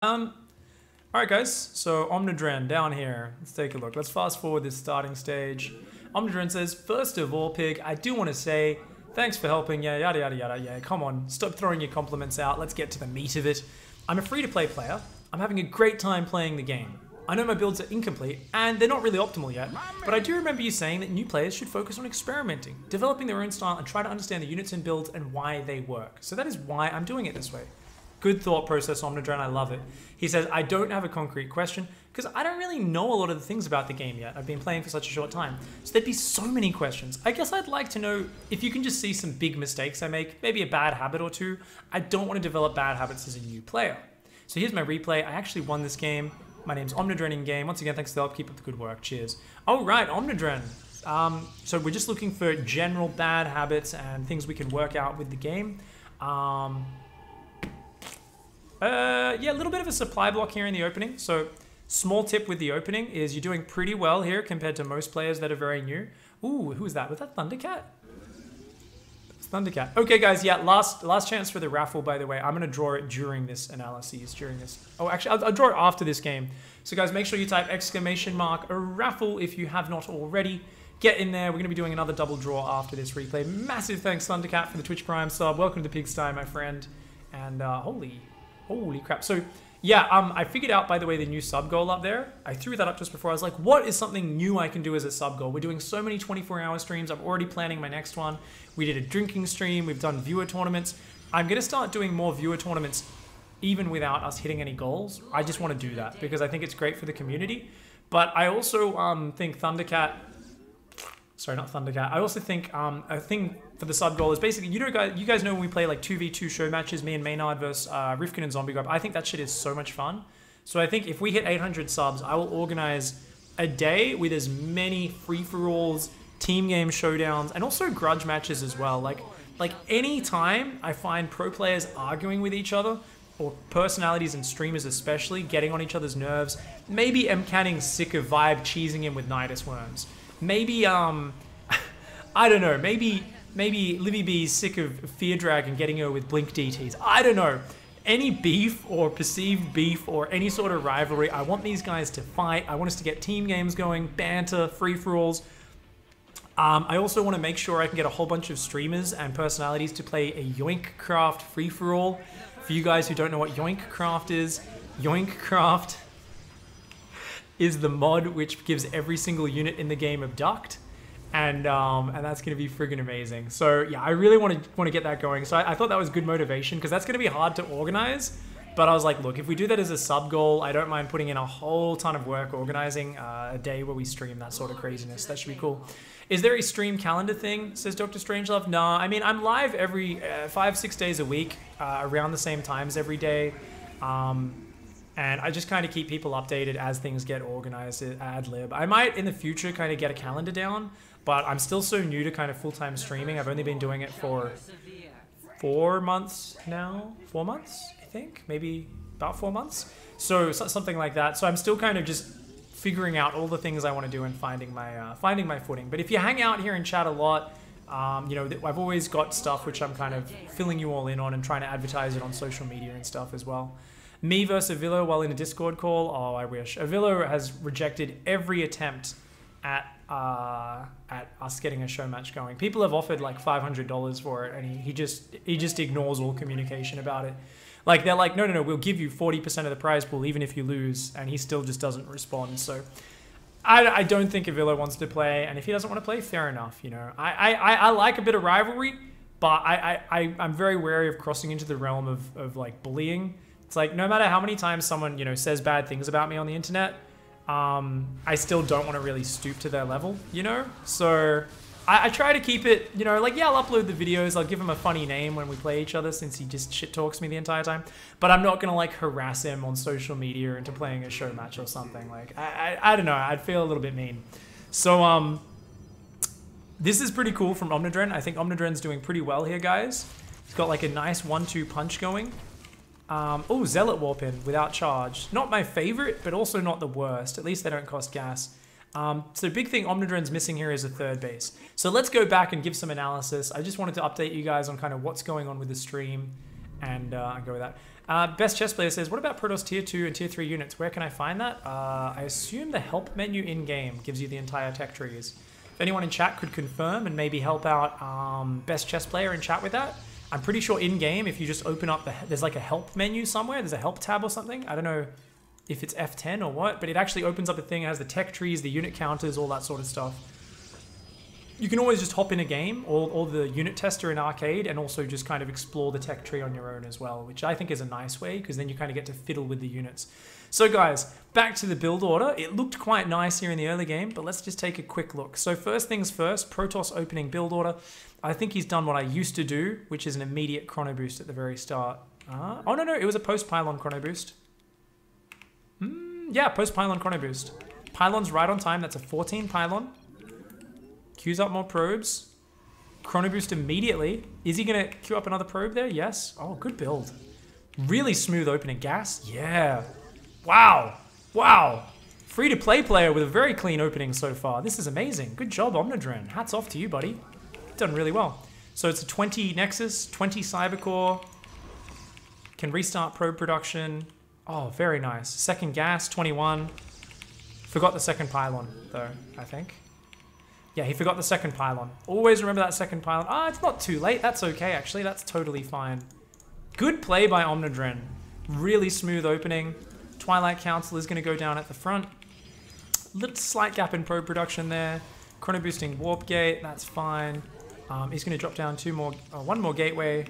Um, Alright guys, so Omnidren down here. Let's take a look. Let's fast forward this starting stage. Omnidren says, first of all, Pig, I do want to say thanks for helping. Yeah, yada yada yada. Yeah, come on, stop throwing your compliments out. Let's get to the meat of it. I'm a free-to-play player. I'm having a great time playing the game. I know my builds are incomplete, and they're not really optimal yet, but I do remember you saying that new players should focus on experimenting, developing their own style, and try to understand the units and builds and why they work. So that is why I'm doing it this way. Good thought process, Omnidren, I love it. He says, I don't have a concrete question, because I don't really know a lot of the things about the game yet. I've been playing for such a short time. So there'd be so many questions. I guess I'd like to know if you can just see some big mistakes I make, maybe a bad habit or two. I don't want to develop bad habits as a new player. So here's my replay. I actually won this game. My name's Omnidren in game. Once again, thanks for the help. Keep up the good work. Cheers. Oh, right, Omnidren. So we're just looking for general bad habits and things we can work out with the game. Yeah, a little bit of a supply block here in the opening. So small tip with the opening is you're doing pretty well here compared to most players that are very new. Ooh, who was that? Was that Thundercat? Thundercat. Okay, guys, yeah, last chance for the raffle, by the way. I'm going to draw it during this analysis, during this. Oh, actually, I'll draw it after this game. So, guys, make sure you type ! a raffle if you have not already. Get in there. We're going to be doing another double draw after this replay. Massive thanks, Thundercat, for the Twitch Prime sub. Welcome to the Pigsty, my friend. And holy crap. So, yeah, I figured out, by the way, the new sub goal up there. I threw that up just before. I was like, what is something new I can do as a sub goal? We're doing so many 24-hour streams. I'm already planning my next one. We did a drinking stream. We've done viewer tournaments. I'm going to start doing more viewer tournaments even without us hitting any goals. I just want to do that because I think it's great for the community. But I also think Thundercat... Sorry, not Thundercat. I also think a thing for the sub goal is basically, you guys know when we play like 2v2 show matches, me and Maynard versus Rifkin and Zombie Grub. I think that shit is so much fun. So I think if we hit 800 subs, I will organize a day with as many free-for-alls, team game showdowns, and also grudge matches as well. Like any time I find pro players arguing with each other, or personalities and streamers especially, getting on each other's nerves, maybe M. Canning's sick of Vibe cheesing him with Nidus Worms. Maybe, I don't know, maybe Livy B's sick of Fear Dragon getting her with Blink DTs. I don't know. Any beef or perceived beef or any sort of rivalry, I want these guys to fight. I want us to get team games going, banter, free-for-alls. I also want to make sure I can get a whole bunch of streamers and personalities to play a Yoinkcraft free-for-all. For you guys who don't know what Yoinkcraft is, Yoinkcraft is the mod which gives every single unit in the game abduct, and that's going to be friggin' amazing. So yeah, I really want to get that going. So I thought that was good motivation because that's going to be hard to organize. But I was like, look, if we do that as a sub goal, I don't mind putting in a whole ton of work organizing a day where we stream that sort of craziness. That should be cool. Is there a stream calendar thing? Says Dr. Strangelove. Nah, I mean, I'm live every 5-6 days a week, around the same times every day. And I just kind of keep people updated as things get organized at AdLib. I might in the future kind of get a calendar down, but I'm still so new to kind of full-time streaming. I've only been doing it for 4 months now. 4 months, I think? Maybe about 4 months? So something like that. So I'm still kind of just figuring out all the things I want to do and finding my footing. But if you hang out here and chat a lot, you know, I've always got stuff which I'm kind of filling you all in on and trying to advertise it on social media and stuff as well. Me versus Avillo while in a Discord call. Oh, I wish. Avillo has rejected every attempt at us getting a show match going. People have offered like $500 for it, and he just ignores all communication about it. Like they're like, no, we'll give you 40% of the prize pool even if you lose, and he still just doesn't respond. So I don't think Avillo wants to play, and if he doesn't want to play, fair enough. You know, I like a bit of rivalry, but I'm very wary of crossing into the realm of like bullying. It's like, no matter how many times someone, you know, says bad things about me on the internet, I still don't want to really stoop to their level, you know? So I try to keep it, you know, like, yeah, I'll upload the videos. I'll give him a funny name when we play each other since he just shit talks me the entire time. But I'm not going to, like, harass him on social media into playing a show match or something. Like, I don't know. I'd feel a little bit mean. So, this is pretty cool from Omnidren. I think Omnidren's doing pretty well here, guys. He's got, like, a nice 1-2 punch going. Oh, Zealot Warp in without charge. Not my favorite, but also not the worst. At least they don't cost gas. So big thing Omnidren's missing here is a third base. So let's go back and give some analysis. I just wanted to update you guys on kind of what's going on with the stream and go with that. Best Chess Player says, what about Protoss Tier 2 and Tier 3 units? Where can I find that? I assume the help menu in-game gives you the entire tech trees. If anyone in chat could confirm and maybe help out Best Chess Player in chat with that. I'm pretty sure in-game, if you just open up, there's like a help menu somewhere. There's a help tab or something. I don't know if it's F10 or what, but it actually opens up a thing that has the tech trees, the unit counters, all that sort of stuff. You can always just hop in a game or the unit tester in arcade and also just kind of explore the tech tree on your own as well, which I think is a nice way because then you kind of get to fiddle with the units. So guys, back to the build order. It looked quite nice here in the early game, but let's just take a quick look. So first things first, Protoss opening build order. I think he's done what I used to do, which is an immediate chrono boost at the very start. Oh no, it was a post-pylon chrono boost. Yeah, post-pylon chrono boost. Pylon's right on time, that's a 14 pylon. Queues up more probes. Chrono boost immediately. Is he going to queue up another probe there? Yes. Oh, good build. Really smooth opening. Gas? Yeah. Wow. Wow. Free-to-play player with a very clean opening so far. This is amazing. Good job, Omnidren. Hats off to you, buddy. Done really well. So it's a 20 Nexus, 20 Cybercore. Can restart probe production. Oh, very nice. Second gas, 21. Forgot the second pylon, though, I think. Yeah, he forgot the second pylon. Always remember that second pylon. It's not too late. That's okay, actually. That's totally fine. Good play by Omnidren. Really smooth opening. Twilight Council is going to go down at the front. Little slight gap in probe production there. Chrono boosting Warp Gate. That's fine. He's going to drop down one more gateway.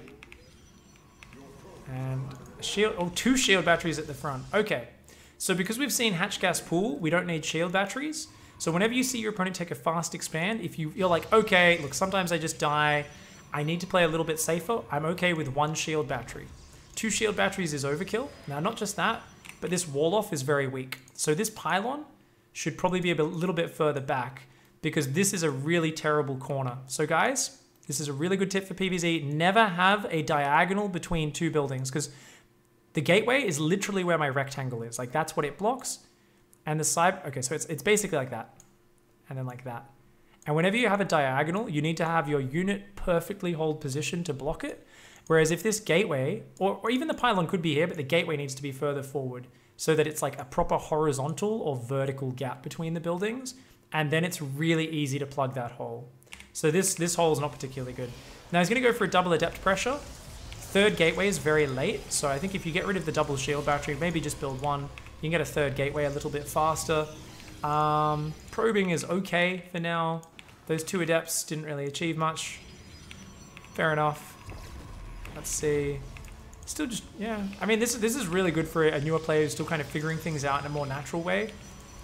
And two shield batteries at the front. Okay. So because we've seen Hatch Gas Pool, we don't need shield batteries. So whenever you see your opponent take a fast expand, if you're like, okay, look, sometimes I just die. I need to play a little bit safer. I'm okay with one shield battery. 2 shield batteries is overkill. Now, not just that, but this wall off is very weak. So this pylon should probably be a little bit further back because this is a really terrible corner. So guys, this is a really good tip for PvZ. Never have a diagonal between 2 buildings because the gateway is literally where my rectangle is. Like that's what it blocks. And the side, okay, so it's basically like that. And then like that. And whenever you have a diagonal, you need to have your unit perfectly hold position to block it. Whereas if this gateway, or even the pylon could be here, but the gateway needs to be further forward so that it's like a proper horizontal or vertical gap between the buildings. And then it's really easy to plug that hole. So this hole is not particularly good. Now he's gonna go for a double adept pressure. Third gateway is very late. So I think if you get rid of the double shield battery, maybe just build one. You can get a third gateway a little bit faster. Probing is okay for now. Those 2 adepts didn't really achieve much. Fair enough. Let's see. Still just, yeah. I mean, this is really good for a newer player who's still kind of figuring things out in a more natural way.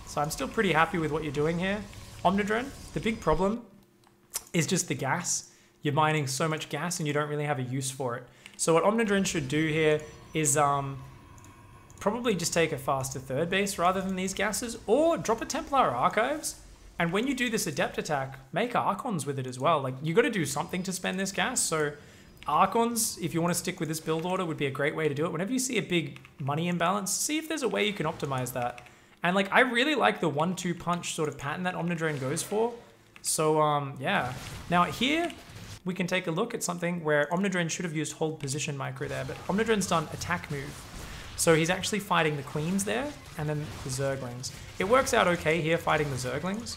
So I'm still pretty happy with what you're doing here. Omnidren, the big problem is just the gas. You're mining so much gas and you don't really have a use for it. So what Omnidren should do here is probably just take a faster third base rather than these gases, or drop a Templar Archives. And when you do this adept attack, make Archons with it as well. Like, you got to do something to spend this gas. So Archons, if you want to stick with this build order, would be a great way to do it. Whenever you see a big money imbalance, see if there's a way you can optimize that. And like, I really like the 1-2 punch sort of pattern that Omnidren goes for. So yeah. Now here, we can take a look at something where Omnidren should have used hold position micro there, but Omnidren's done attack move. So he's actually fighting the queens there, and then the Zerglings. It works out okay here fighting the Zerglings,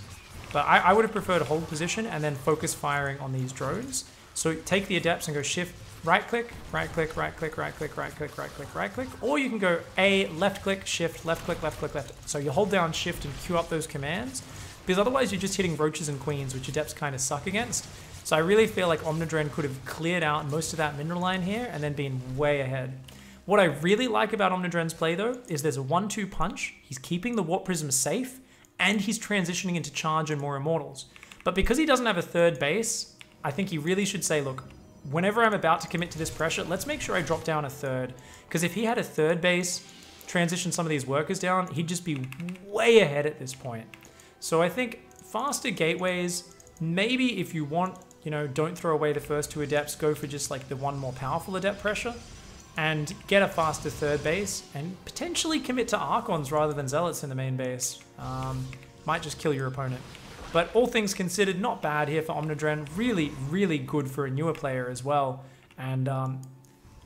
but I would have preferred hold position and then focus firing on these drones. So take the adepts and go shift, right click, right click, right click, right click, right click, right click, right click, or you can go A, left click, shift, left click, left click, left. So you hold down shift and queue up those commands, because otherwise you're just hitting roaches and queens, which adepts kind of suck against. So I really feel like Omnidren could have cleared out most of that mineral line here and then been way ahead. What I really like about Omnidren's play, though, is there's a 1-2 punch. He's keeping the Warp Prism safe, and he's transitioning into charge and more Immortals. But because he doesn't have a third base, I think he really should say, look, whenever I'm about to commit to this pressure, let's make sure I drop down a third. Because if he had a third base, transition some of these workers down, he'd just be way ahead at this point. So I think faster gateways, maybe if you want, you know, don't throw away the first 2 adepts, go for just like the one more powerful adept pressure. And get a faster third base, and potentially commit to Archons rather than Zealots in the main base. Might just kill your opponent. But all things considered, not bad here for Omnidren. Really, really good for a newer player as well. And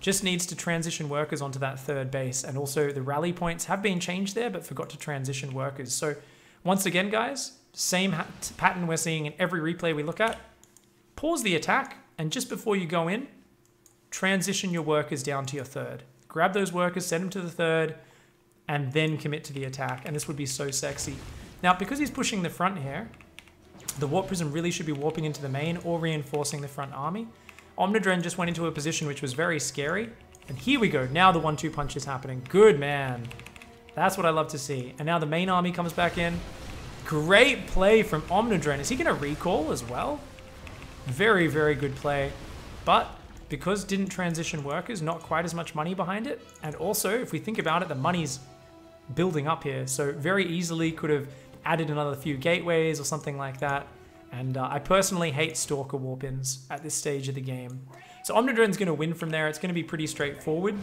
Just needs to transition workers onto that third base. And also the rally points have been changed there, but forgot to transition workers. So once again, guys, same pattern we're seeing in every replay we look at. Pause the attack, and just before you go in, transition your workers down to your third. Grab those workers, send them to the third, and then commit to the attack. And this would be so sexy. Now, because he's pushing the front here, the Warp Prism really should be warping into the main or reinforcing the front army. Omnidren just went into a position which was very scary. And here we go. Now the 1-2 punch is happening. Good, man. That's what I love to see. And now the main army comes back in. Great play from Omnidren. Is he going to recall as well? Very, very good play. But because didn't transition workers, not quite as much money behind it. And also, if we think about it, the money's building up here. So very easily could have added another few gateways or something like that. And I personally hate Stalker warp-ins at this stage of the game. So Omnidren's going to win from there. It's going to be pretty straightforward.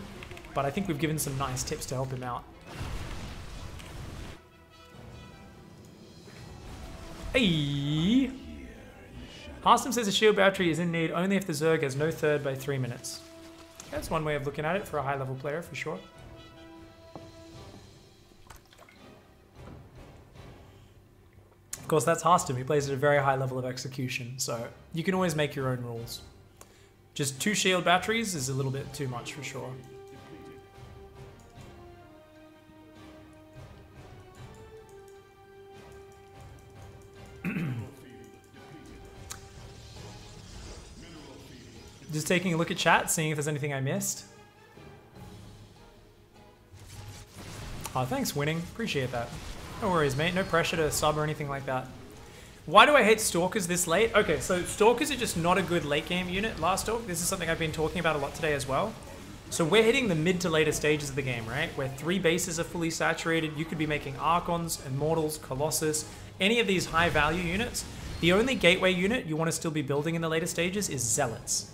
But I think we've given some nice tips to help him out. Hey! Harstam says a shield battery is in need only if the Zerg has no third by 3 minutes. That's one way of looking at it for a high-level player, for sure. Of course, that's Harstam. He plays at a very high level of execution, so you can always make your own rules. Just 2 shield batteries is a little bit too much for sure. Just taking a look at chat, seeing if there's anything I missed. Oh, thanks, Winning. Appreciate that. No worries, mate. No pressure to sub or anything like that. Why do I hate Stalkers this late? Okay, so Stalkers are just not a good late game unit, Last Talk. This is something I've been talking about a lot today as well. So we're hitting the mid to later stages of the game, right? Where 3 bases are fully saturated. You could be making Archons, Immortals, Colossus, any of these high value units. The only gateway unit you want to still be building in the later stages is Zealots.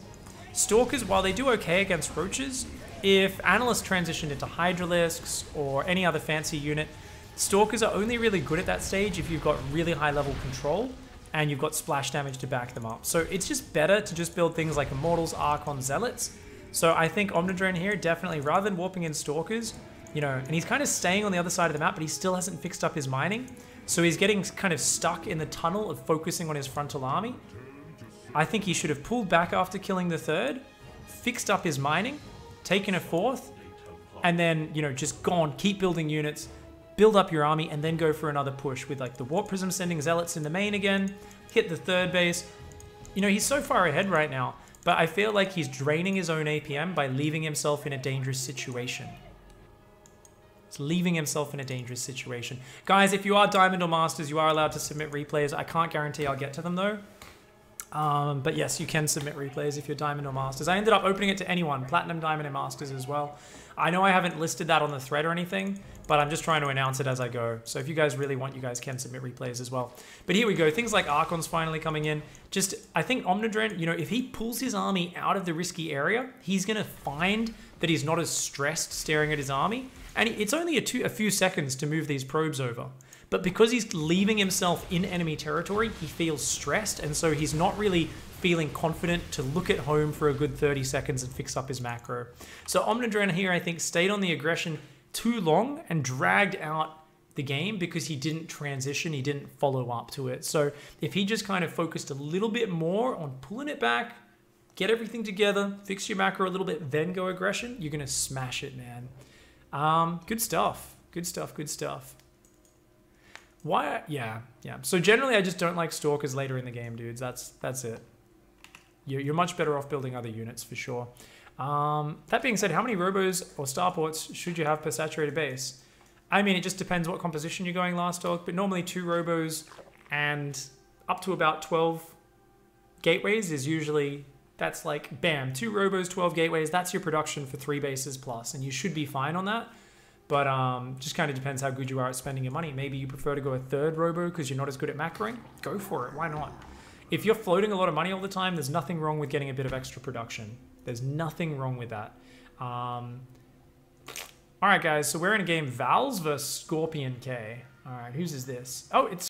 Stalkers, while they do okay against Roaches, if Analysts transitioned into Hydralisks or any other fancy unit, Stalkers are only really good at that stage if you've got really high level control and you've got splash damage to back them up. So it's just better to just build things like Immortals, Archons, Zealots. So I think Omnidren here definitely, rather than warping in Stalkers, you know, and he's kind of staying on the other side of the map, but he still hasn't fixed up his mining. So he's getting kind of stuck in the tunnel of focusing on his frontal army. I think he should have pulled back after killing the third, fixed up his mining, taken a fourth, and then, you know, just gone, keep building units, build up your army, and then go for another push with like the Warp Prism sending Zealots in the main again, hit the third base. You know, he's so far ahead right now, but I feel like he's draining his own APM by leaving himself in a dangerous situation. He's leaving himself in a dangerous situation. Guys, if you are Diamond or Masters, you are allowed to submit replays. I can't guarantee I'll get to them though. But yes, you can submit replays if you're Diamond or Masters. I ended up opening it to anyone, Platinum, Diamond, and Masters as well. I know I haven't listed that on the thread or anything, but I'm just trying to announce it as I go. So if you guys really want, you guys can submit replays as well. But here we go. Things like Archon's finally coming in. Just, I think Omnidren, you know, if he pulls his army out of the risky area, he's going to find that he's not as stressed staring at his army. And it's only a few seconds to move these probes over. But because he's leaving himself in enemy territory, he feels stressed, and so he's not really feeling confident to look at home for a good 30 seconds and fix up his macro. So Omnidren here, I think, stayed on the aggression too long and dragged out the game because he didn't transition, he didn't follow up to it. So if he just kind of focused a little bit more on pulling it back, get everything together, fix your macro a little bit, then go aggression, you're going to smash it, man. Good stuff. Good stuff, good stuff. Why? Yeah. So generally, I just don't like Stalkers later in the game, dudes. That's it. You're much better off building other units for sure. That being said, how many Robos or Starports should you have per saturated base? I mean, it just depends what composition you're going Last Talk, but normally 2 Robos and up to about 12 gateways is usually, that's like, bam, 2 Robos, 12 gateways, that's your production for 3 bases plus, and you should be fine on that. But just kind of depends how good you are at spending your money. Maybe you prefer to go a 3rd Robo because you're not as good at macroing. Go for it. Why not? If you're floating a lot of money all the time, there's nothing wrong with getting a bit of extra production. There's nothing wrong with that. All right, guys. So we're in a game Vals versus Scorpion K. All right, whose is this? Oh, it's